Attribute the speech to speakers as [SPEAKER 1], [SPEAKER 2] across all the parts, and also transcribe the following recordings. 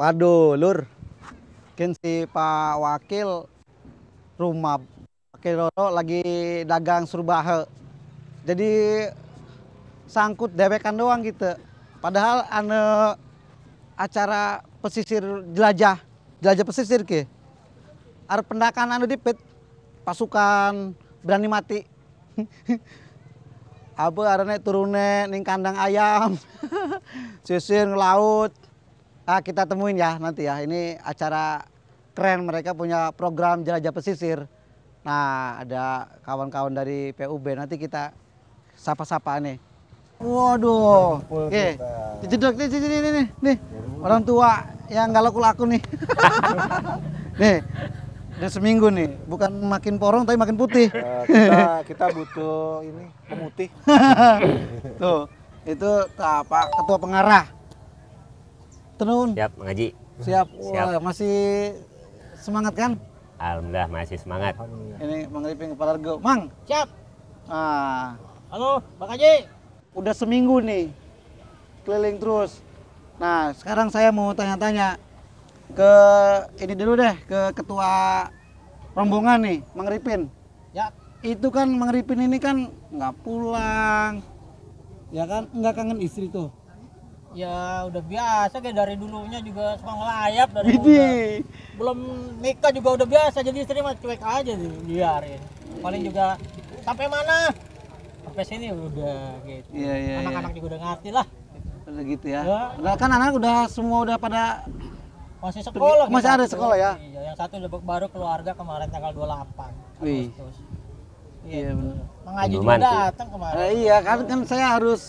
[SPEAKER 1] Waduh, Lur. Mungkin si Pak Wakil rumah Wakil Roro lagi dagang surbahe. Jadi sangkut dewekan doang gitu. Padahal acara pesisir jelajah pesisir ke. Arep pendakan dipit pasukan berani mati. Apa arane turune ning kandang ayam. Sisir ngelaut. Ah, kita temuin ya nanti ya. Ini acara keren, mereka punya program jelajah pesisir. Nah, ada kawan-kawan dari PUB, nanti kita sapa-sapa nih. Waduh. Oke. Dijedok nih. Orang tua yang nggak laku-laku nih. Nih. Udah seminggu nih, bukan makin porong tapi makin putih.
[SPEAKER 2] Kita butuh ini pemutih.
[SPEAKER 1] Tuh, itu Pak Ketua Pengarah. Tenun.
[SPEAKER 3] Siap, Mang Haji.
[SPEAKER 1] Siap.
[SPEAKER 3] Siap.
[SPEAKER 1] Wah, masih semangat kan?
[SPEAKER 3] Alhamdulillah masih semangat.
[SPEAKER 1] Ini Mang Riping Kepala Rego. Mang.
[SPEAKER 4] Siap.
[SPEAKER 1] Ah,
[SPEAKER 4] Halo, Bang Haji.
[SPEAKER 1] udah seminggu nih keliling terus. Nah, sekarang saya mau tanya-tanya ke ini dulu deh, ke ketua rombongan nih, Mang Ripin.
[SPEAKER 4] Ya.
[SPEAKER 1] Itu kan Mang Ripin ini kan nggak pulang, ya kan? Nggak kangen istri tuh.
[SPEAKER 4] Ya udah biasa kayak dari dulunya juga suka ngelayap dari muda.
[SPEAKER 1] Widih.
[SPEAKER 4] Belum nikah juga udah biasa, jadi istri mah cuek aja sih, biarin. Paling juga sampai mana? Sampai sini udah gitu.
[SPEAKER 1] Iya.
[SPEAKER 4] Anak-anak juga udah ngerti lah.
[SPEAKER 1] Udah gitu ya.
[SPEAKER 4] Ya.
[SPEAKER 1] Padahal kan anak udah semua udah pada
[SPEAKER 4] Masih sekolah.
[SPEAKER 1] Masih
[SPEAKER 4] yang
[SPEAKER 1] ada
[SPEAKER 4] satu.
[SPEAKER 1] sekolah ya?
[SPEAKER 4] Iya, yang satu udah baru keluarga kemarin tanggal 28
[SPEAKER 1] Wih.
[SPEAKER 4] Agustus.
[SPEAKER 1] Iya, bener.
[SPEAKER 4] Mang Haji juga
[SPEAKER 3] Pengumuman tuh.
[SPEAKER 4] datang kemarin.
[SPEAKER 1] Iya kan saya harus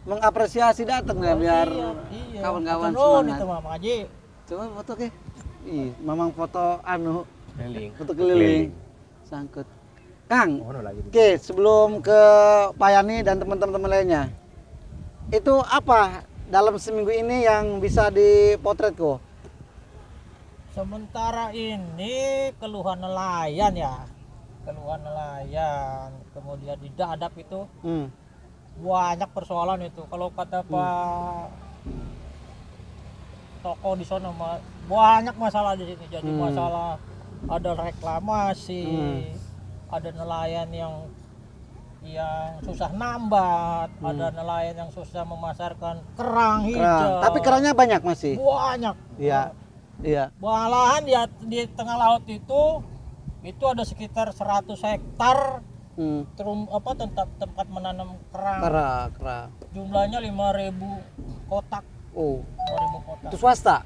[SPEAKER 1] mengapresiasi datang ya biar
[SPEAKER 4] Iya.
[SPEAKER 1] kawan-kawan
[SPEAKER 4] Betul,
[SPEAKER 1] semangat.
[SPEAKER 4] itu Mang Haji.
[SPEAKER 1] Coba foto ke. Ih, mamang foto
[SPEAKER 3] Keliling.
[SPEAKER 1] foto keliling. Sangkut. Kang,
[SPEAKER 2] Mana lagi?
[SPEAKER 1] oke, sebelum ke Pak Yani dan teman-teman lainnya. Itu apa dalam seminggu ini yang bisa dipotret kok?
[SPEAKER 4] Sementara ini keluhan nelayan ya. Keluhan nelayan. Kemudian di Dadap itu banyak persoalan itu. Kalau kata Pak toko di sana banyak masalah di sini. Jadi masalah ada reklamasi, ada nelayan yang susah nambat, ada nelayan yang susah memasarkan kerang hijau.
[SPEAKER 1] Tapi kerangnya banyak masih.
[SPEAKER 4] Banyak.
[SPEAKER 1] Iya.
[SPEAKER 4] Malahan di tengah laut itu ada sekitar 100 hektar tempat menanam kerang.
[SPEAKER 1] Kera.
[SPEAKER 4] Jumlahnya 5.000 kotak.
[SPEAKER 1] Oh,
[SPEAKER 4] 5.000 kotak.
[SPEAKER 1] itu swasta.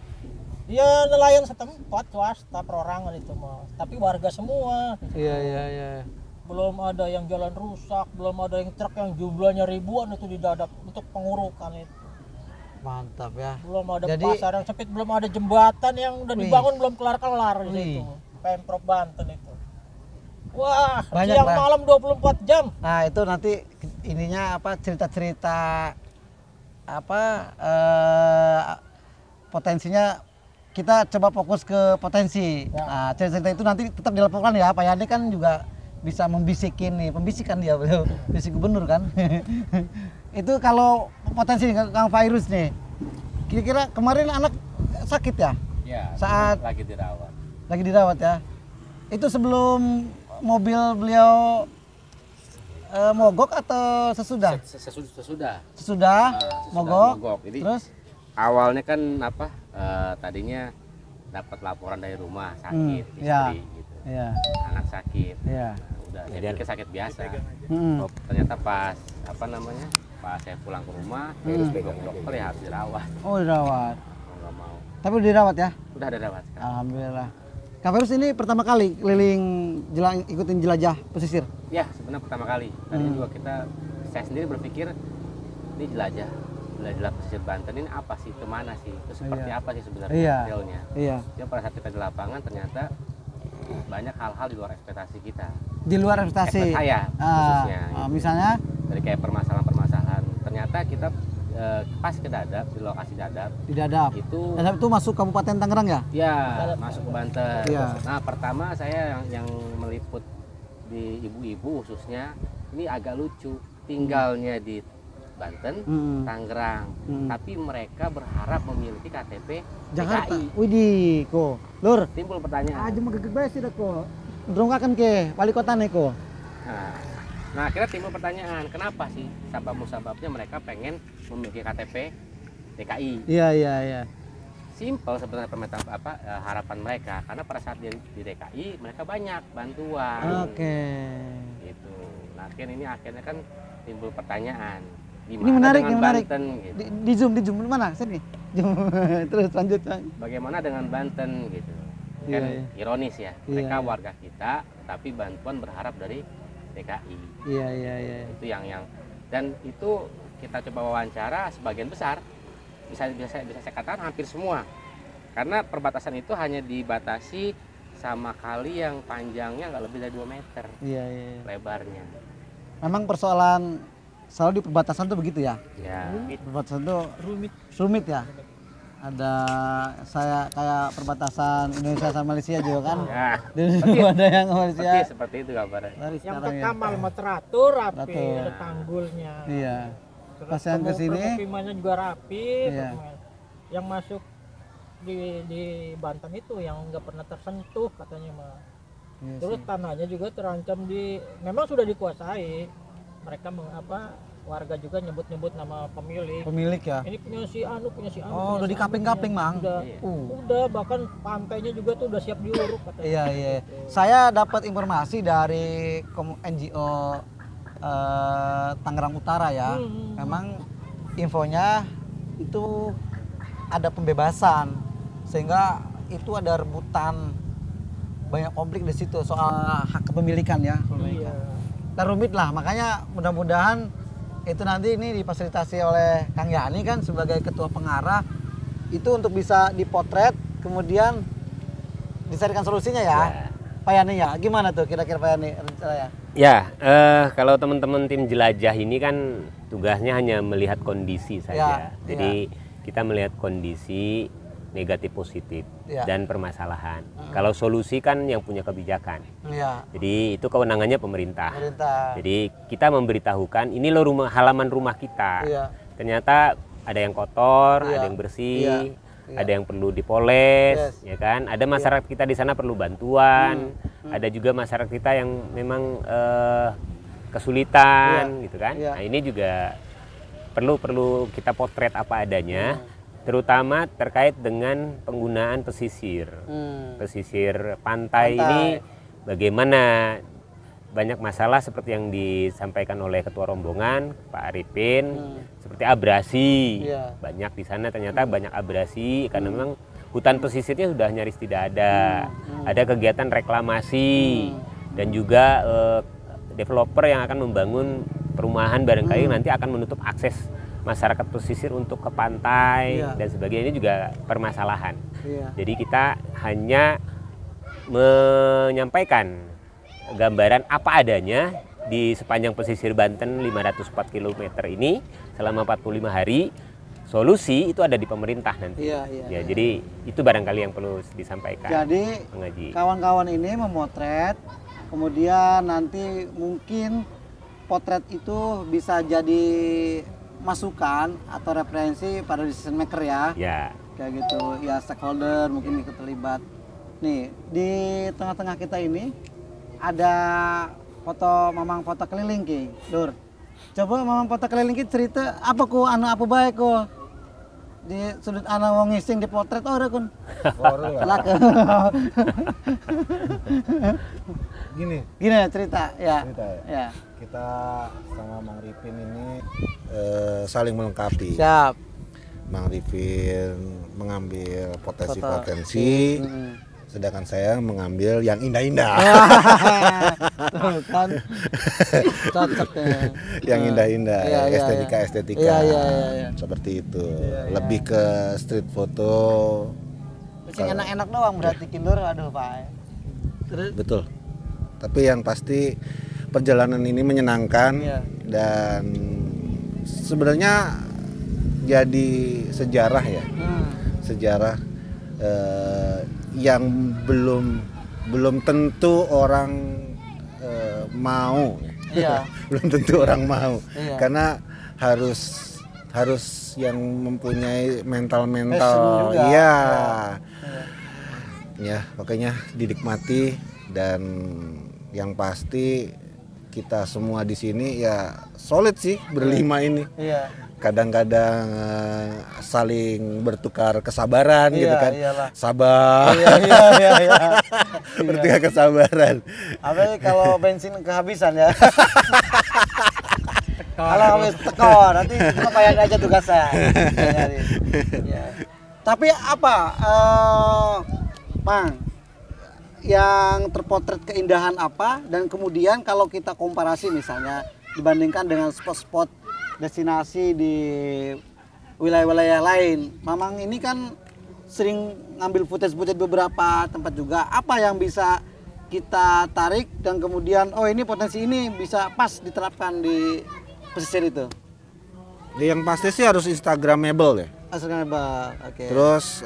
[SPEAKER 4] Ya nelayan setempat swasta perorangan itu mah. Tapi warga semua.
[SPEAKER 1] Iya.
[SPEAKER 4] Belum ada yang jalan rusak, belum ada yang truk yang jumlahnya ribuan itu di Dadap untuk pengurukan itu.
[SPEAKER 1] Mantap ya.
[SPEAKER 4] Belum ada
[SPEAKER 1] Jadi-
[SPEAKER 4] pasar yang sempit, belum ada jembatan yang udah dibangun belum kelar-kelar di situ. Pemprov Banten itu. Wah,
[SPEAKER 1] Banyak,
[SPEAKER 4] siang
[SPEAKER 1] Pak.
[SPEAKER 4] malam 24 jam.
[SPEAKER 1] Nah, itu nanti ininya apa cerita-cerita potensinya kita coba fokus ke potensi.
[SPEAKER 4] Ya.
[SPEAKER 1] Nah, cerita-cerita itu nanti tetap dilaporkan ya. Pak Yani kan juga bisa membisikin nih, pembisikan dia beliau, bisik gubernur kan. Itu kalau potensi nih, Kang Virus nih. Kira-kira kemarin anak sakit ya?
[SPEAKER 3] Ya,
[SPEAKER 1] Saat
[SPEAKER 3] lagi dirawat.
[SPEAKER 1] lagi dirawat ya. Itu sebelum mobil beliau mogok atau sesudah?
[SPEAKER 3] Sesudah.
[SPEAKER 1] Sesudah
[SPEAKER 3] Sesudah
[SPEAKER 1] mogok.
[SPEAKER 3] Jadi
[SPEAKER 1] Terus
[SPEAKER 3] awalnya kan tadinya dapat laporan dari rumah sakit istri
[SPEAKER 1] ya.
[SPEAKER 3] gitu.
[SPEAKER 1] Iya.
[SPEAKER 3] Anak sakit.
[SPEAKER 1] Iya.
[SPEAKER 3] Nah, udah jadi pikir sakit biasa.
[SPEAKER 1] Mm-mm.
[SPEAKER 3] Oh, ternyata pas pas saya pulang ke rumah, dokter ya harus dirawat.
[SPEAKER 1] Oh, dirawat.
[SPEAKER 3] Mau nggak mau.
[SPEAKER 1] Tapi udah dirawat ya?
[SPEAKER 3] Udah ada rawat sekarang.
[SPEAKER 1] Alhamdulillah. Kak Virus ini pertama kali keliling ikutin jelajah pesisir.
[SPEAKER 3] Ya, sebenarnya pertama kali. Tadinya juga saya sendiri berpikir ini jelajah pesisir Banten ini apa sih, kemana sih, itu seperti
[SPEAKER 1] Iya.
[SPEAKER 3] apa sih sebenarnya
[SPEAKER 1] Iya.
[SPEAKER 3] detailnya.
[SPEAKER 1] Iya.
[SPEAKER 3] Jadi pada saat kita di lapangan ternyata banyak hal-hal di luar ekspektasi kita.
[SPEAKER 1] Di luar ekspektasi.
[SPEAKER 3] Saya khususnya. gitu.
[SPEAKER 1] Misalnya
[SPEAKER 3] Dari kayak permasalahan-permasalahan. Ternyata kita pas ke Dadap, di lokasi Dadap
[SPEAKER 1] di Dadap.
[SPEAKER 3] itu
[SPEAKER 1] Dadap itu masuk Kabupaten Tangerang ya?
[SPEAKER 3] ya masuk ke Banten.
[SPEAKER 1] Iya.
[SPEAKER 3] Nah, pertama saya yang meliput di ibu-ibu khususnya ini agak lucu. Tinggalnya di Banten,
[SPEAKER 1] Hmm.
[SPEAKER 3] Tangerang.
[SPEAKER 1] Hmm.
[SPEAKER 3] Tapi mereka berharap memiliki KTP
[SPEAKER 1] Jakarta.
[SPEAKER 3] DKI.
[SPEAKER 1] Widih, ko. Lur,
[SPEAKER 3] Timbul pertanyaan.
[SPEAKER 1] aja mau gegek bae sih dah ko. Drongkakan ke wali kota nih ko.
[SPEAKER 3] Nah, akhirnya timbul pertanyaan, kenapa sih sabab-musababnya mereka pengen memiliki KTP DKI?
[SPEAKER 1] Iya.
[SPEAKER 3] Simpel sebenarnya harapan mereka, karena pada saat di DKI mereka banyak bantuan.
[SPEAKER 1] Oke.
[SPEAKER 3] Gitu. Nah, akhirnya kan timbul pertanyaan,
[SPEAKER 1] Ini
[SPEAKER 3] gimana
[SPEAKER 1] menarik,
[SPEAKER 3] dengan
[SPEAKER 1] ini menarik.
[SPEAKER 3] Banten? Gitu.
[SPEAKER 1] Di zoom mana? Sini. Zoom. Terus lanjut.
[SPEAKER 3] Bagaimana dengan Banten gitu? Kan
[SPEAKER 1] Iya.
[SPEAKER 3] ironis ya,
[SPEAKER 1] Iya,
[SPEAKER 3] mereka
[SPEAKER 1] iya.
[SPEAKER 3] warga kita, tapi bantuan berharap dari DKI.
[SPEAKER 1] Iya.
[SPEAKER 3] Itu yang dan itu kita coba wawancara sebagian besar, bisa saya katakan hampir semua, karena perbatasan itu hanya dibatasi sama kali yang panjangnya nggak lebih dari 2 meter
[SPEAKER 1] Iya.
[SPEAKER 3] lebarnya.
[SPEAKER 1] Memang persoalan selalu di perbatasan tuh begitu ya.
[SPEAKER 3] Ya,
[SPEAKER 1] Perbatasan tuh
[SPEAKER 4] rumit
[SPEAKER 1] ya. Ada kayak perbatasan Indonesia sama Malaysia juga kan.
[SPEAKER 3] ya
[SPEAKER 1] Dulu ada yang Malaysia.
[SPEAKER 3] seperti itu kabarnya.
[SPEAKER 1] Lari
[SPEAKER 4] yang
[SPEAKER 1] sekarang
[SPEAKER 4] ke
[SPEAKER 1] ya.
[SPEAKER 4] Kamal mah teratur rapi,
[SPEAKER 1] Teratur.
[SPEAKER 4] ada tanggulnya.
[SPEAKER 1] Iya.
[SPEAKER 4] Terus
[SPEAKER 1] Pas yang kesini,
[SPEAKER 4] pemukimannya juga rapi.
[SPEAKER 1] Iya.
[SPEAKER 4] Yang masuk di Banten itu yang nggak pernah tersentuh katanya mah.
[SPEAKER 1] Iya
[SPEAKER 4] Terus
[SPEAKER 1] sih.
[SPEAKER 4] tanahnya juga terancam memang sudah dikuasai. Mereka warga juga nyebut-nyebut nama pemilik.
[SPEAKER 1] Pemilik ya.
[SPEAKER 4] Ini punya si anu, punya si anu.
[SPEAKER 1] Oh,
[SPEAKER 4] punya
[SPEAKER 1] udah
[SPEAKER 4] si
[SPEAKER 1] di kaping-kaping,
[SPEAKER 4] anu,
[SPEAKER 1] Mang.
[SPEAKER 4] Udah,
[SPEAKER 3] Iya.
[SPEAKER 4] udah bahkan pantainya juga tuh udah siap diuruk katanya.
[SPEAKER 1] Iya. Saya dapat informasi dari NGO Tangerang Utara ya. Memang infonya itu ada pembebasan, sehingga itu ada rebutan, banyak konflik di situ soal hak kepemilikan ya.
[SPEAKER 4] Iya.
[SPEAKER 1] Dan rumit lah, makanya mudah-mudahan itu nanti ini difasilitasi oleh Kang Yani kan sebagai ketua pengarah, itu untuk bisa dipotret kemudian dicarikan solusinya ya.
[SPEAKER 3] Ya.
[SPEAKER 1] Pak Yani ya, gimana tuh kira-kira Pak Yani rencananya?
[SPEAKER 3] Ya, kalau teman-teman tim jelajah ini kan tugasnya hanya melihat kondisi saja.
[SPEAKER 1] Ya,
[SPEAKER 3] Jadi kita melihat kondisi negatif positif
[SPEAKER 1] Ya.
[SPEAKER 3] dan permasalahan. Kalau solusi kan yang punya kebijakan.
[SPEAKER 1] Iya,
[SPEAKER 3] Jadi itu kewenangannya pemerintah.
[SPEAKER 1] pemerintah.
[SPEAKER 3] Jadi kita memberitahukan ini loh halaman rumah kita.
[SPEAKER 1] Iya.
[SPEAKER 3] Ternyata ada yang kotor,
[SPEAKER 1] Iya.
[SPEAKER 3] ada yang bersih,
[SPEAKER 1] Iya. Iya.
[SPEAKER 3] ada yang perlu dipoles,
[SPEAKER 1] Yes.
[SPEAKER 3] ya kan? Ada masyarakat kita di sana perlu bantuan, ada juga masyarakat kita yang memang kesulitan, gitu kan?
[SPEAKER 1] Iya.
[SPEAKER 3] Nah ini juga perlu kita potret apa adanya, terutama terkait dengan penggunaan pesisir. Pesisir pantai ini bagaimana, banyak masalah seperti yang disampaikan oleh ketua rombongan Pak Arifin, seperti abrasi.
[SPEAKER 1] Iya.
[SPEAKER 3] Banyak di sana ternyata banyak abrasi karena memang hutan pesisirnya sudah nyaris tidak ada. Ada kegiatan reklamasi dan juga developer yang akan membangun perumahan barangkali nanti akan menutup akses masyarakat pesisir untuk ke pantai dan sebagainya. Ini juga permasalahan.
[SPEAKER 1] Iya.
[SPEAKER 3] Jadi kita hanya menyampaikan gambaran apa adanya di sepanjang pesisir Banten 504 km ini selama 45 hari. Solusi itu ada di pemerintah nanti.
[SPEAKER 1] Iya.
[SPEAKER 3] Ya, jadi itu barangkali yang perlu disampaikan.
[SPEAKER 1] Jadi
[SPEAKER 3] Pengaji.
[SPEAKER 1] kawan-kawan ini memotret, kemudian nanti mungkin potret itu bisa jadi masukan atau referensi pada decision maker ya.
[SPEAKER 3] Ya.
[SPEAKER 1] Kayak gitu, ya stakeholder mungkin ikut terlibat. Nih, di tengah-tengah kita ini ada mamang foto keliling ki, Dur. Coba mamang foto keliling ki cerita apa ku apa baik ku di sudut ana wong ngising di potret ora kun. Lak.
[SPEAKER 2] Gini,
[SPEAKER 1] Gini cerita ya.
[SPEAKER 2] cerita ya.
[SPEAKER 1] Ya.
[SPEAKER 2] Kita sama Mang Ripin ini saling melengkapi.
[SPEAKER 1] Siap.
[SPEAKER 2] Mang Ripin mengambil potensi-potensi,
[SPEAKER 1] Hmm.
[SPEAKER 2] sedangkan saya mengambil yang indah-indah.
[SPEAKER 1] Tuh kan. Cocok ya.
[SPEAKER 2] Yang indah-indah,
[SPEAKER 1] Iya, iya,
[SPEAKER 2] estetika-estetika.
[SPEAKER 1] Iya.
[SPEAKER 2] Seperti itu.
[SPEAKER 1] Iya.
[SPEAKER 2] Lebih ke street foto.
[SPEAKER 1] Terus yang enak-enak doang berarti Kindur, aduh Pak. Terus
[SPEAKER 2] Betul. Tapi yang pasti perjalanan ini menyenangkan
[SPEAKER 1] Iya.
[SPEAKER 2] dan sebenarnya jadi sejarah ya. Sejarah yang belum tentu orang mau.
[SPEAKER 1] Iya.
[SPEAKER 2] Belum tentu orang mau.
[SPEAKER 1] Iya.
[SPEAKER 2] Karena harus yang mempunyai mental
[SPEAKER 1] Passion juga.
[SPEAKER 2] iya ya pokoknya dinikmati dan yang pasti kita semua di sini ya solid sih berlima ini.
[SPEAKER 1] Iya.
[SPEAKER 2] Kadang-kadang saling bertukar kesabaran gitu kan.
[SPEAKER 1] Iyalah.
[SPEAKER 2] Sabar.
[SPEAKER 1] Iya.
[SPEAKER 2] Bertukar kesabaran.
[SPEAKER 1] Apa kalau bensin kehabisan ya? Kalau habis tekor, nanti cuma bayar aja tugasnya. Ya. Tapi apa, Mang, yang terpotret keindahan apa dan kemudian kalau kita komparasi misalnya dibandingkan dengan spot-spot destinasi di wilayah-wilayah lain, Mamang ini kan sering ngambil footage-footage beberapa tempat juga. Apa yang bisa kita tarik dan kemudian oh ini potensi ini bisa pas diterapkan di pesisir itu?
[SPEAKER 2] Yang pasti sih harus Instagramable ya.
[SPEAKER 1] Instagramable, oke.
[SPEAKER 2] Terus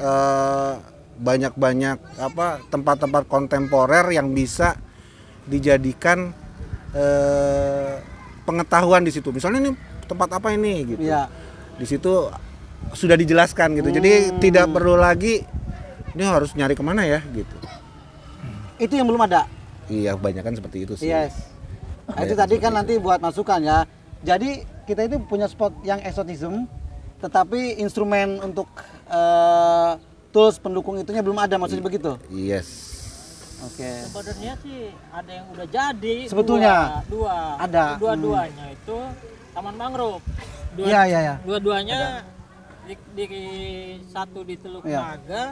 [SPEAKER 2] banyak-banyak apa tempat-tempat kontemporer yang bisa dijadikan pengetahuan di situ. Misalnya ini tempat apa ini gitu.
[SPEAKER 1] Iya.
[SPEAKER 2] Di situ sudah dijelaskan gitu. Jadi tidak perlu lagi ini harus nyari kemana ya gitu.
[SPEAKER 1] Itu yang belum ada.
[SPEAKER 2] Iya, kebanyakan seperti itu sih.
[SPEAKER 1] Yes. Nah, itu tadi kan nanti buat masukan ya. Jadi kita itu punya spot yang eksotisme, tetapi instrumen untuk tools pendukung itunya belum ada, maksudnya begitu?
[SPEAKER 2] Yes.
[SPEAKER 1] Oke.
[SPEAKER 4] Sebenarnya sih ada yang udah jadi.
[SPEAKER 1] Sebetulnya?
[SPEAKER 4] Dua.
[SPEAKER 1] Ada.
[SPEAKER 4] Dua-duanya itu taman mangrove.
[SPEAKER 1] Iya.
[SPEAKER 4] Dua-duanya di satu di Teluk
[SPEAKER 1] Iya.
[SPEAKER 4] Naga.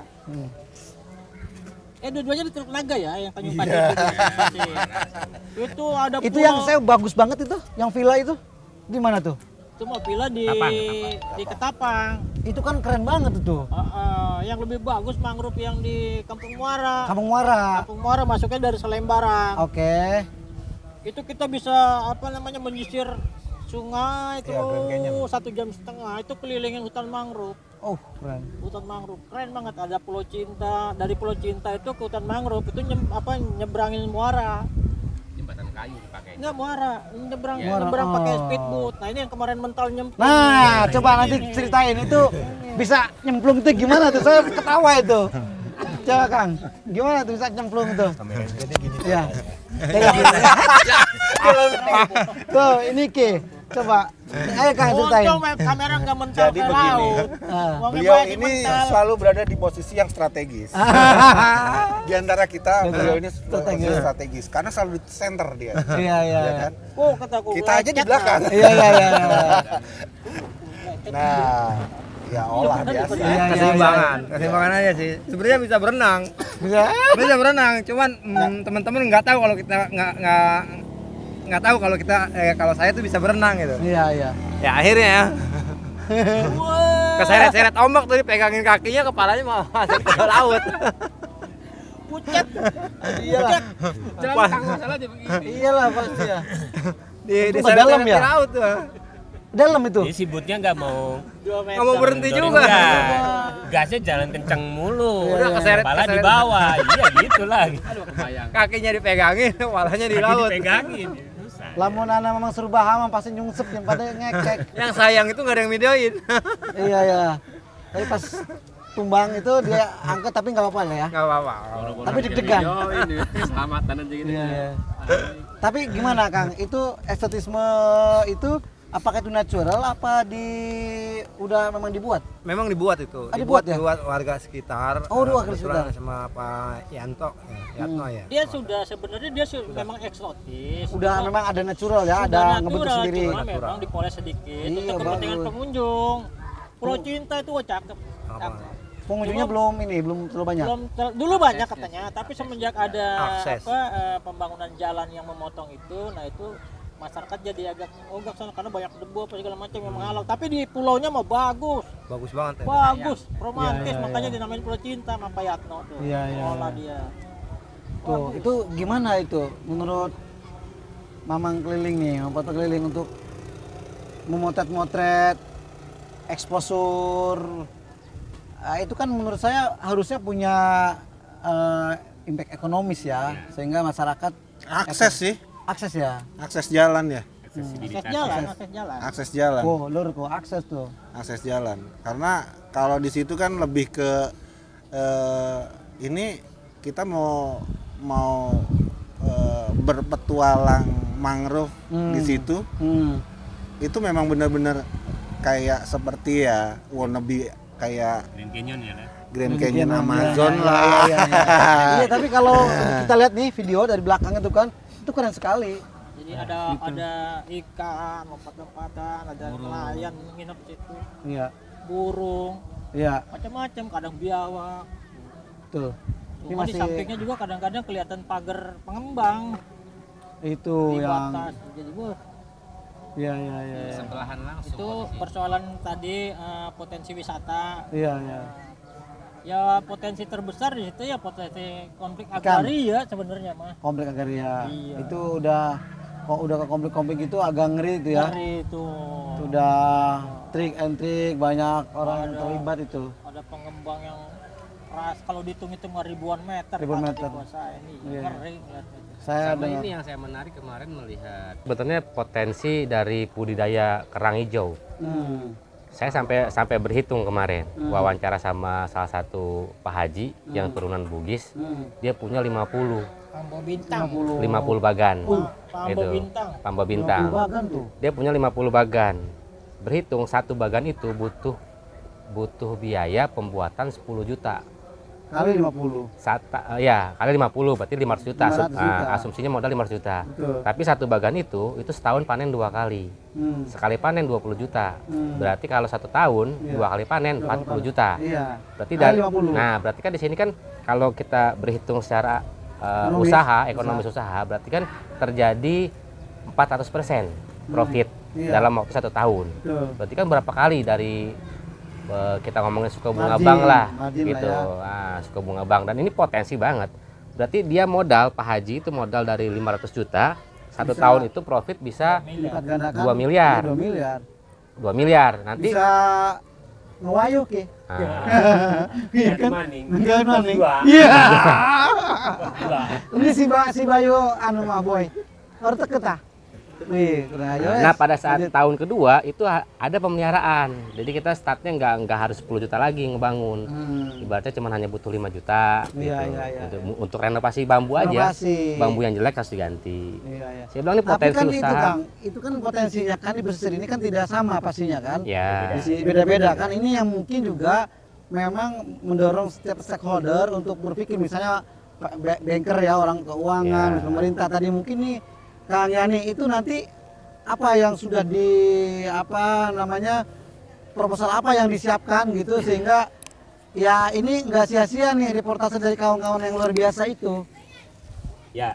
[SPEAKER 4] Dua-duanya di Teluk Naga ya, yang Tanjung
[SPEAKER 1] Iya.
[SPEAKER 4] Pasir. Itu ada
[SPEAKER 1] Itu
[SPEAKER 4] pulau.
[SPEAKER 1] yang saya bagus banget itu, yang villa itu. Di mana tuh?
[SPEAKER 4] Itu mau villa di Ketapang.
[SPEAKER 1] Itu kan keren banget itu.
[SPEAKER 4] Yang lebih bagus mangrove yang di Kampung Muara.
[SPEAKER 1] Kampung Muara.
[SPEAKER 4] Kampung Muara masuknya dari Selembarang.
[SPEAKER 1] Oke.
[SPEAKER 4] Itu kita bisa menyisir sungai itu 1,5 jam itu kelilingin hutan mangrove.
[SPEAKER 1] Oh, keren.
[SPEAKER 4] Hutan mangrove keren banget, ada Pulau Cinta. Dari Pulau Cinta itu ke hutan mangrove itu nyebrangin muara.
[SPEAKER 3] Jembatan kayu dipakai.
[SPEAKER 4] Enggak muara, nyebrang
[SPEAKER 1] Muara,
[SPEAKER 4] nyebrang pakai
[SPEAKER 1] oh.
[SPEAKER 4] speedboat. Nah, ini yang kemarin mental nyemplung.
[SPEAKER 1] Nah, coba nanti ceritain itu bisa nyemplung itu gimana tuh? Saya ketawa itu. Coba Kang, gimana tuh bisa nyemplung itu? Iya. Kayak gini. Tuh, ini Ki. Coba. Ayo Kang ceritain.
[SPEAKER 4] Untung kamera nggak mental
[SPEAKER 2] Jadi
[SPEAKER 4] ke
[SPEAKER 2] begini.
[SPEAKER 4] laut. Uangnya
[SPEAKER 2] Beliau
[SPEAKER 4] banyak
[SPEAKER 2] ini
[SPEAKER 4] mental.
[SPEAKER 2] selalu berada di posisi yang strategis. Di antara kita beliau ini posisi strategis karena selalu di center dia.
[SPEAKER 1] Iya.
[SPEAKER 2] Ya kan?
[SPEAKER 4] Oh, kataku.
[SPEAKER 2] Kita aja di belakang.
[SPEAKER 1] Iya.
[SPEAKER 2] Nah, ya olah biasa.
[SPEAKER 1] Iya.
[SPEAKER 5] Keseimbangan aja sih. Sebenarnya bisa berenang. Bisa berenang, cuman teman-teman nggak tahu kalau kita nggak tahu kalau kita kalau saya tuh bisa berenang gitu.
[SPEAKER 1] Iya.
[SPEAKER 5] Ya akhirnya ya. Keseret-seret ombak tuh dipegangin kakinya, kepalanya mau masuk ke laut.
[SPEAKER 4] Pucat.
[SPEAKER 1] Iyalah.
[SPEAKER 5] Wah,
[SPEAKER 1] Iyalah pasti ya.
[SPEAKER 5] di
[SPEAKER 1] dalam ya?
[SPEAKER 5] di laut tuh.
[SPEAKER 1] Dalam itu.
[SPEAKER 3] Jadi si bootnya nggak mau
[SPEAKER 5] Nggak mau berhenti juga.
[SPEAKER 3] Gasnya jalan kenceng mulu.
[SPEAKER 5] Udah keseret-
[SPEAKER 3] Kepala di
[SPEAKER 5] keseret.
[SPEAKER 3] bawah. Iya gitulah.
[SPEAKER 5] Kakinya dipegangin, kepalanya di
[SPEAKER 3] Kaki
[SPEAKER 5] laut.
[SPEAKER 3] dipegangin. Susah.
[SPEAKER 1] Lamun anak memang serba hama pasti nyungsep yang pada ngekek.
[SPEAKER 5] Yang sayang itu nggak ada yang videoin.
[SPEAKER 1] Iya. Tapi pas tumbang itu dia angkat tapi nggak apa-apa lah ya.
[SPEAKER 5] Nggak apa-apa.
[SPEAKER 1] Tapi deg-degan.
[SPEAKER 3] Selamatan aja gitu.
[SPEAKER 1] Iya. Tapi gimana Kang? Itu estetisme itu apakah itu natural apa udah memang dibuat?
[SPEAKER 5] Memang dibuat itu.
[SPEAKER 1] Dibuat ya?
[SPEAKER 5] Dibuat warga sekitar.
[SPEAKER 1] Oh, warga
[SPEAKER 5] kebetulan
[SPEAKER 1] sekitar.
[SPEAKER 5] sama Pak Yanto. Yatno ya.
[SPEAKER 4] Dia sebenarnya memang eksotis.
[SPEAKER 1] Udah memang ada natural ya,
[SPEAKER 4] Sudah
[SPEAKER 1] ada ngebentuk
[SPEAKER 4] natural,
[SPEAKER 1] sendiri.
[SPEAKER 4] cuma memang dipoles sedikit
[SPEAKER 1] Iya,
[SPEAKER 4] untuk kepentingan
[SPEAKER 1] bagus.
[SPEAKER 4] pengunjung. Pulau Cinta itu cakep.
[SPEAKER 1] Pengunjungnya belum terlalu banyak.
[SPEAKER 4] Dulu banyak katanya, tapi semenjak ada
[SPEAKER 5] Akses.
[SPEAKER 4] pembangunan jalan yang memotong itu, nah itu masyarakat jadi agak ogak sana karena banyak debu apa segala macam yang menghalang. Tapi di pulaunya mah bagus,
[SPEAKER 5] Bagus banget ya.
[SPEAKER 4] bagus, romantis,
[SPEAKER 1] Iya.
[SPEAKER 4] makanya dinamain Pulau Cinta sama Pak Yatno tuh.
[SPEAKER 1] Iya.
[SPEAKER 4] Olah dia.
[SPEAKER 1] Tuh, itu gimana itu menurut Mamang keliling nih, foto keliling untuk memotret-motret exposure. Itu kan menurut saya harusnya punya impact ekonomis ya, sehingga masyarakat
[SPEAKER 2] Akses sih,
[SPEAKER 1] akses ya.
[SPEAKER 2] akses jalan ya.
[SPEAKER 3] aksesibilitas.
[SPEAKER 2] Akses jalan.
[SPEAKER 1] Oh, lur kok akses tuh.
[SPEAKER 2] Akses jalan. Karena kalau di situ kan lebih ke ini kita mau berpetualang mangrove di situ. Itu memang benar-benar kayak seperti ya wannabe kayak
[SPEAKER 3] Grand Canyon ya lah.
[SPEAKER 2] Grand Canyon Amazon lah.
[SPEAKER 1] Iya, tapi kalau kita lihat nih video dari belakang itu kan, itu keren sekali.
[SPEAKER 4] Jadi ada ikan, lompat-lompatan, ada nelayan nginep situ,
[SPEAKER 1] Iya.
[SPEAKER 4] burung,
[SPEAKER 1] Iya,
[SPEAKER 4] macam-macam, kadang biawak.
[SPEAKER 1] tuh. Ini
[SPEAKER 4] Cuma di
[SPEAKER 1] masih
[SPEAKER 4] sampingnya juga kadang-kadang kelihatan pagar pengembang
[SPEAKER 1] itu
[SPEAKER 4] di
[SPEAKER 1] yang
[SPEAKER 4] batas. Jadi
[SPEAKER 1] iya.
[SPEAKER 5] Sebelahan langsung.
[SPEAKER 4] itu persoalan tadi potensi wisata.
[SPEAKER 1] Iya.
[SPEAKER 4] Ya potensi terbesar di situ ya potensi konflik agraria sebenarnya mah.
[SPEAKER 1] Komplek Agraria.
[SPEAKER 4] Iya.
[SPEAKER 1] Itu udah ke komplek-komplek itu agak ngeri itu ya.
[SPEAKER 4] Dari itu
[SPEAKER 1] Itu udah trik and trik, banyak orang yang terlibat itu.
[SPEAKER 4] ada pengembang yang keras, kalau dihitung-hitung ribuan meter
[SPEAKER 1] Ribuan
[SPEAKER 4] pasti
[SPEAKER 1] meter.
[SPEAKER 4] dikuasain.
[SPEAKER 1] Iya.
[SPEAKER 4] Ngeri ngeliatnya.
[SPEAKER 1] Saya
[SPEAKER 6] Sama
[SPEAKER 1] dengar.
[SPEAKER 6] ini yang saya menarik kemarin melihat sebetulnya potensi dari budidaya kerang hijau. Saya sampai berhitung kemarin wawancara sama salah satu Pak Haji yang turunan Bugis. Dia punya 50
[SPEAKER 4] Pambo Bintang.
[SPEAKER 6] 50 bagan.
[SPEAKER 4] Pambo
[SPEAKER 6] Itu
[SPEAKER 4] Bintang.
[SPEAKER 6] Pambo Bintang.
[SPEAKER 1] Bagan tuh.
[SPEAKER 6] Dia punya 50 bagan. Berhitung satu bagan itu butuh biaya pembuatan 10 juta.
[SPEAKER 1] Kali 50.
[SPEAKER 6] Ya, kali 50 berarti 500 juta.
[SPEAKER 1] 500 juta.
[SPEAKER 6] Asumsinya modal 500 juta.
[SPEAKER 1] Betul.
[SPEAKER 6] Tapi satu bagan itu setahun panen 2 kali. Sekali panen 20 juta. Berarti kalau 1 tahun 2 kali panen 40 juta.
[SPEAKER 1] Iya.
[SPEAKER 6] Berarti
[SPEAKER 1] Kali 50.
[SPEAKER 6] Nah, berarti kan di sini kan kalau kita berhitung secara ekonomis usaha, berarti kan terjadi 400% profit
[SPEAKER 1] Iya.
[SPEAKER 6] dalam waktu 1 tahun.
[SPEAKER 1] Betul.
[SPEAKER 6] Berarti kan berapa kali dari kita ngomongin suku bunga
[SPEAKER 1] Margin,
[SPEAKER 6] bank lah
[SPEAKER 1] margin
[SPEAKER 6] gitu.
[SPEAKER 1] lah
[SPEAKER 6] Suku bunga bank, dan ini potensi banget. Berarti dia modal Pak Haji itu modal dari 500 juta, 1 tahun itu profit bisa
[SPEAKER 1] Lipat gandakan
[SPEAKER 6] 2 miliar.
[SPEAKER 1] 2 miliar.
[SPEAKER 6] 2 miliar. Nanti
[SPEAKER 1] Bisa ngewayuk ya. Iya kan?
[SPEAKER 3] Maning.
[SPEAKER 1] Enggak maning.
[SPEAKER 3] Dua.
[SPEAKER 1] Iya. Ini si Bayu anu mah boy. Harus teket ah. Wih,
[SPEAKER 6] nah, pada saat tahun kedua itu ada pemeliharaan. Jadi kita startnya nggak harus 10 juta lagi ngebangun. Ibaratnya cuma hanya butuh 5 juta
[SPEAKER 1] Iya,
[SPEAKER 6] gitu.
[SPEAKER 1] iya.
[SPEAKER 6] Untuk renovasi bambu aja.
[SPEAKER 1] Renovasi.
[SPEAKER 6] Bambu yang jelek harus diganti.
[SPEAKER 1] Iya.
[SPEAKER 6] Saya bilang ini
[SPEAKER 1] Tapi
[SPEAKER 6] potensi
[SPEAKER 1] kan
[SPEAKER 6] usaha.
[SPEAKER 1] itu Kang, itu kan potensinya kan di pesisir ini kan tidak sama pastinya kan.
[SPEAKER 6] Ya.
[SPEAKER 1] Beda-beda kan. Ini yang mungkin juga memang mendorong setiap stakeholder untuk berpikir, misalnya banker ya, orang keuangan,
[SPEAKER 6] Ya.
[SPEAKER 1] pemerintah tadi mungkin nih Kang Yani itu nanti apa yang sudah proposal apa yang disiapkan gitu sehingga ya ini nggak sia-sia nih reportase dari kawan-kawan yang luar biasa itu.
[SPEAKER 3] Ya,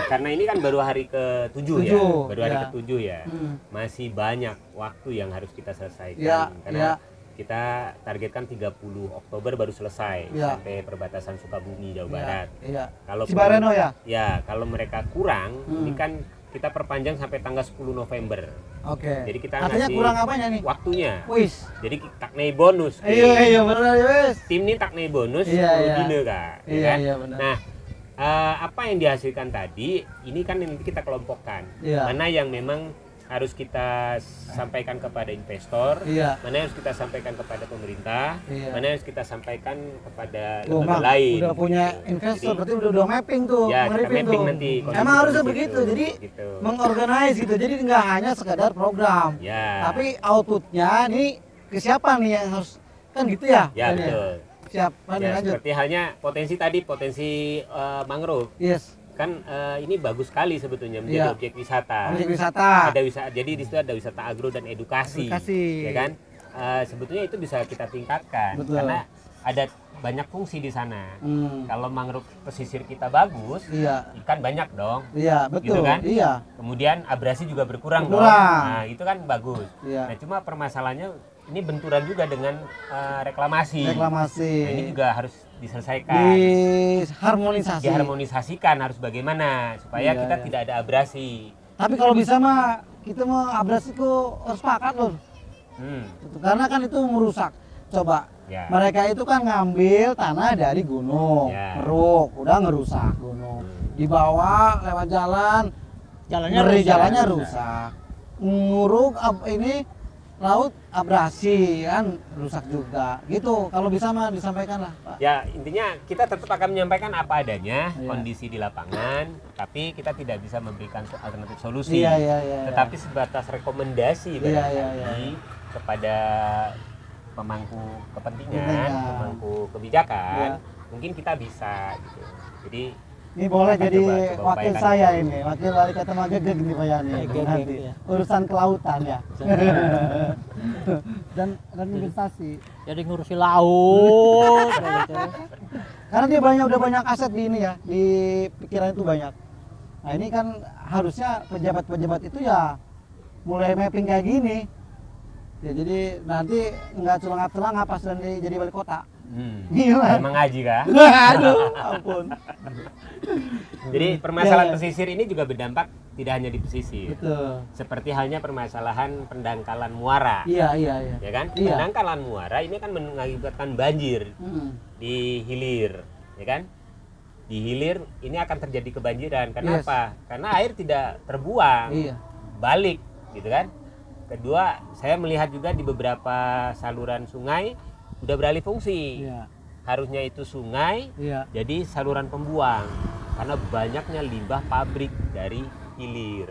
[SPEAKER 3] karena ini kan baru hari ke-7 ya,
[SPEAKER 1] Tujuh,
[SPEAKER 3] baru hari
[SPEAKER 1] ya.
[SPEAKER 3] ke-7 ya. Masih banyak waktu yang harus kita selesaikan.
[SPEAKER 1] Ya,
[SPEAKER 3] karena
[SPEAKER 1] ya.
[SPEAKER 3] kita targetkan 30 Oktober baru selesai
[SPEAKER 1] Ya.
[SPEAKER 3] sampai perbatasan Sukabumi, Jawa
[SPEAKER 1] Iya,
[SPEAKER 3] Barat.
[SPEAKER 1] iya.
[SPEAKER 3] Kalau
[SPEAKER 1] Cibareno ya?
[SPEAKER 3] Ya, kalau mereka kurang, ini kan kita perpanjang sampai tanggal 10 November.
[SPEAKER 1] Oke.
[SPEAKER 3] Jadi kita
[SPEAKER 1] artinya
[SPEAKER 3] ngasih
[SPEAKER 1] kurang apanya nih?
[SPEAKER 3] Waktunya.
[SPEAKER 1] Wis.
[SPEAKER 3] Jadi taknei bonus.
[SPEAKER 1] Iya benar wis.
[SPEAKER 3] Tim ini taknei bonus
[SPEAKER 1] Iya,
[SPEAKER 3] 10
[SPEAKER 1] iya.
[SPEAKER 3] dine, Kak. Ya
[SPEAKER 1] Iya,
[SPEAKER 3] kan?
[SPEAKER 1] iya, benar.
[SPEAKER 3] Nah, apa yang dihasilkan tadi, ini kan nanti kita kelompokkan.
[SPEAKER 1] Iya.
[SPEAKER 3] Mana yang memang harus kita sampaikan kepada investor,
[SPEAKER 1] Iya.
[SPEAKER 3] mana yang harus kita sampaikan kepada pemerintah,
[SPEAKER 1] Iya.
[SPEAKER 3] mana yang harus kita sampaikan kepada
[SPEAKER 1] Tuh,
[SPEAKER 3] lembaga
[SPEAKER 1] Mang,
[SPEAKER 3] lain.
[SPEAKER 1] udah punya
[SPEAKER 3] gitu.
[SPEAKER 1] investor,
[SPEAKER 3] Jadi,
[SPEAKER 1] berarti udah mapping tuh,
[SPEAKER 3] Ya, kita
[SPEAKER 1] nge-review
[SPEAKER 3] mapping
[SPEAKER 1] tuh.
[SPEAKER 3] nanti, kondisi
[SPEAKER 1] Emang harusnya
[SPEAKER 3] seperti
[SPEAKER 1] begitu,
[SPEAKER 3] itu,
[SPEAKER 1] jadi
[SPEAKER 3] gitu.
[SPEAKER 1] mengorganize gitu, jadi nggak hanya sekedar program,
[SPEAKER 3] Ya.
[SPEAKER 1] tapi outputnya nih ke siapa nih yang harus, kan gitu ya?
[SPEAKER 3] Ya,
[SPEAKER 1] Kan
[SPEAKER 3] betul.
[SPEAKER 1] Siap, lanjut,
[SPEAKER 3] Ya,
[SPEAKER 1] lanjut.
[SPEAKER 3] seperti halnya potensi mangrove.
[SPEAKER 1] Yes,
[SPEAKER 3] Kan ini bagus sekali sebetulnya menjadi
[SPEAKER 1] Iya.
[SPEAKER 3] objek wisata.
[SPEAKER 1] objek wisata.
[SPEAKER 3] Ada wisata, jadi di situ ada wisata agro dan edukasi,
[SPEAKER 1] Edukasi.
[SPEAKER 3] ya kan? Sebetulnya itu bisa kita tingkatkan
[SPEAKER 1] Betul.
[SPEAKER 3] karena ada banyak fungsi di sana.
[SPEAKER 1] Hmm.
[SPEAKER 3] Kalau mangrove pesisir kita bagus,
[SPEAKER 1] Iya,
[SPEAKER 3] ikan banyak dong.
[SPEAKER 1] iya, betul,
[SPEAKER 3] Gitu kan?
[SPEAKER 1] iya.
[SPEAKER 3] Kemudian abrasi juga berkurang, dong.
[SPEAKER 1] Berkurang.
[SPEAKER 3] Nah, itu kan bagus.
[SPEAKER 1] Iya.
[SPEAKER 3] Nah, cuma permasalahannya ini benturan juga dengan reklamasi.
[SPEAKER 1] Reklamasi.
[SPEAKER 3] Nah, ini juga harus diselesaikan.
[SPEAKER 1] Diharmonisasi.
[SPEAKER 3] Diharmonisasikan harus bagaimana supaya
[SPEAKER 1] Iya,
[SPEAKER 3] kita
[SPEAKER 1] iya.
[SPEAKER 3] tidak ada abrasi.
[SPEAKER 1] Tapi kalau bisa mah kita mau abrasiku harus sepakat loh. Karena kan itu merusak. Coba
[SPEAKER 3] Ya.
[SPEAKER 1] mereka itu kan ngambil tanah dari gunung,
[SPEAKER 3] Ya.
[SPEAKER 1] ngeruk, udah ngerusak gunung. Dibawa lewat jalan, jalannya rusak. Nguruk ini laut abrasi kan rusak juga. Gitu. Kalau bisa mah disampaikan lah, Pak.
[SPEAKER 3] Ya, intinya kita tetap akan menyampaikan apa adanya,
[SPEAKER 1] Iya.
[SPEAKER 3] kondisi di lapangan, tapi kita tidak bisa memberikan alternatif solusi.
[SPEAKER 1] Iya.
[SPEAKER 3] Tetapi sebatas rekomendasi
[SPEAKER 1] Iya,
[SPEAKER 3] barangkali kepada pemangku kepentingan,
[SPEAKER 1] Iya.
[SPEAKER 3] pemangku kebijakan,
[SPEAKER 1] Iya.
[SPEAKER 3] mungkin kita bisa gitu. Jadi
[SPEAKER 1] Ini boleh
[SPEAKER 3] Akan
[SPEAKER 1] jadi
[SPEAKER 3] coba
[SPEAKER 1] wakil
[SPEAKER 3] upayakan.
[SPEAKER 1] saya ini, wakil wali kota Magegeg nih Pak Yani. Nanti
[SPEAKER 4] ya.
[SPEAKER 1] urusan kelautan ya. dan investasi.
[SPEAKER 4] Jadi ngurusi laut.
[SPEAKER 1] Karena dia udah banyak aset di ini ya, di pikiran itu banyak. Nah ini kan harusnya pejabat-pejabat itu ya mulai mapping kayak gini. Ya jadi nanti nggak celangap-celangap pas nanti jadi wali kota. Gila.
[SPEAKER 3] emang ngaji kah?
[SPEAKER 1] Aduh, ampun.
[SPEAKER 3] Jadi permasalahan
[SPEAKER 1] Iya.
[SPEAKER 3] pesisir ini juga berdampak tidak hanya di pesisir.
[SPEAKER 1] Betul.
[SPEAKER 3] Seperti halnya permasalahan pendangkalan muara.
[SPEAKER 1] Iya.
[SPEAKER 3] Ya kan?
[SPEAKER 1] Iya.
[SPEAKER 3] Pendangkalan muara ini kan mengakibatkan banjir di hilir, ya kan? Di hilir ini akan terjadi kebanjiran.
[SPEAKER 1] Yes.
[SPEAKER 3] Kenapa? Karena air tidak terbuang,
[SPEAKER 1] Iya.
[SPEAKER 3] balik, gitu kan? Kedua, saya melihat juga di beberapa saluran sungai udah beralih fungsi.
[SPEAKER 1] Iya.
[SPEAKER 3] Harusnya itu sungai,
[SPEAKER 1] Iya.
[SPEAKER 3] jadi saluran pembuang karena banyaknya limbah pabrik dari hilir.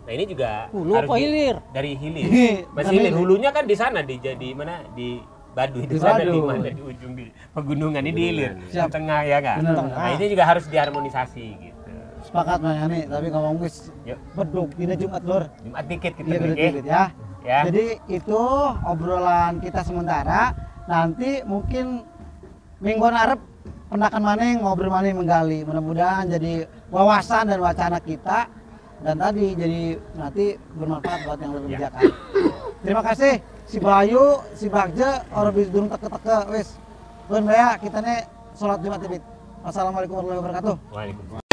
[SPEAKER 3] Nah ini juga
[SPEAKER 4] Hulu apa hilir?
[SPEAKER 3] dari hilir.
[SPEAKER 1] Bukan
[SPEAKER 3] Masih hilir,
[SPEAKER 1] hilir.
[SPEAKER 3] hulunya kan di sana di mana di Baduy, di
[SPEAKER 1] Di
[SPEAKER 3] sana di
[SPEAKER 1] Baduy.
[SPEAKER 3] mana di ujung di pegunungan ini di hilir,
[SPEAKER 1] Siap.
[SPEAKER 3] di tengah ya kan.
[SPEAKER 1] Benar.
[SPEAKER 3] Nah ini juga harus diharmonisasi gitu.
[SPEAKER 1] Sepakat Pak Yani, tapi ngomong wis
[SPEAKER 3] Yuk,
[SPEAKER 1] beduk ini Jumat Lur.
[SPEAKER 3] Jumat dikit kita
[SPEAKER 1] Iya
[SPEAKER 3] break,
[SPEAKER 1] dikit ya.
[SPEAKER 3] ya.
[SPEAKER 1] Jadi itu obrolan kita sementara. Nanti mungkin mingguan arep pendakan maning ngobrol maning menggali. Mudah-mudahan jadi wawasan dan wacana kita dan tadi jadi nanti bermanfaat buat yang berkebijakan. Terima kasih si Bayu, si Bagja, orang bis durung teke-teke wis. Pun ya kita nih sholat Jumat Tibit. Wassalamualaikum warahmatullahi wabarakatuh.
[SPEAKER 3] Waalaikumsalam.